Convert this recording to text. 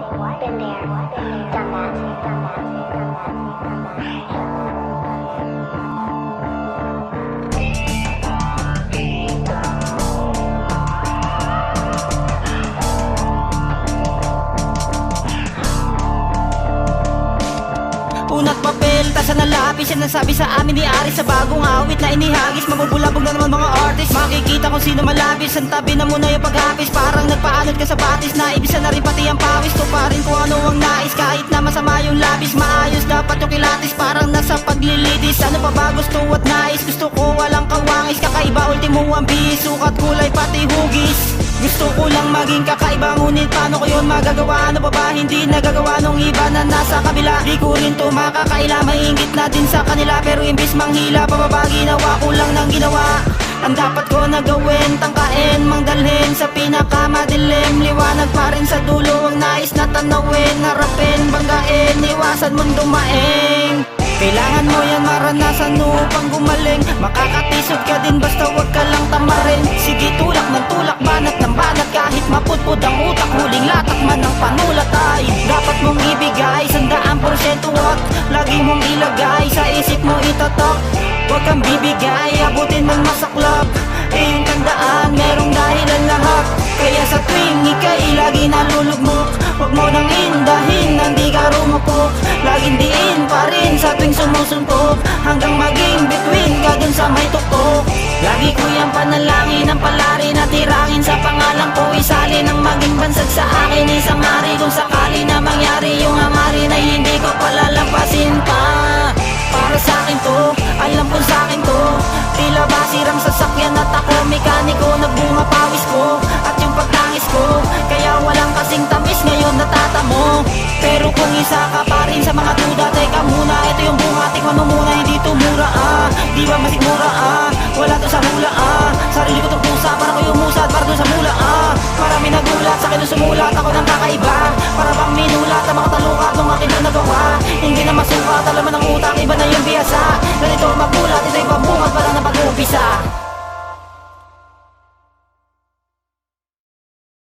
been there, done that, done that, done that, done that. Una't papel, tasa na lapis. Yan nasabi sa amin ni Aris sa bagong awit na inihagis. Mabubulabog na naman mga artist. Makikita kung sino malabis. Ang tabi na muna yung paghapis. Parang nagpaanod ka sa batis. Naibisa na rin pati ang pawis. To pa rin kung ano ang nais. Kahit na masama yung labis. Maayos dapat yung kilatis. Parang nasa paglilitis. Ano pa ba gusto at nais? Gusto ko walang kawangis. Kakaiba ultimo ang bihis. Sukat kulay pati hugis. Gusto ko lang maging kakaiba, ngunit paano ko yun magagawa? Ano pa ba hindi nagagawa nung iba na nasa kabila? Di ko rin to makakaila, maingit na din sa kanila. Pero imbis manghila, pababa ginawa ko lang ng ginawa. Ang dapat ko na gawin, tangkain, mangdalhin sa pinakamadilim. Liwanag pa rin sa dulo, ang nais na tanawin. Harapin, banggain, iwasan mong dumaing. Kailangan mo yan maranasan upang gumaling. Makakatisod ka din basta wag ka lang tamarin. Sige tulak ng tulak, banat ng banat. Kahit mapudpud ang utak, huling latak man ang panulat ay dapat mong ibigay 100% at lagi mong ilagay sa isip mo itatak. Huwag kang bibigay, abutin ng masaklap. Iyong tandaan, merong dahilan lahat. Kaya sa tuwing ika'y lagi nalulugmok, huwag mo nang indahin nang di ka rumupok. Laging diin pa rin sa tuwing sumusuntok, hanggang maging between ka dun sa may tuktok. Lagi ko yung panalangin ang palari na tirangin sa pangalan ko. Isali ng maging bansag sa akin isang hari. Kung sakali na mangyari yung hangarin ay hindi ko palalampasin pa. Para sa akin to, alam ko sa akin to. Tila ba sirang sasakyan at ako mekaniko. Nagbunga pawis ko at yung pagtangis ko, kaya walang kasing tamis ngayon natatamo. Pero kung isa ka pa rin sa mga duda, teka muna, ito yung bungati ko muna. Hindi to mura di ba masigmura wala to sa hula sarili ko tong pusa, para ko yung musad, para dun sa mula marami nagulat sa akin nung sumulat ako ng kakaiba. Para bang minulat ang mga talukat nung akin na nagawa. Hindi na masukat, alam mo ng utak, iba na yung biyasa. Ganito magulat, ito yung pabungat, wala na pag-umpisa.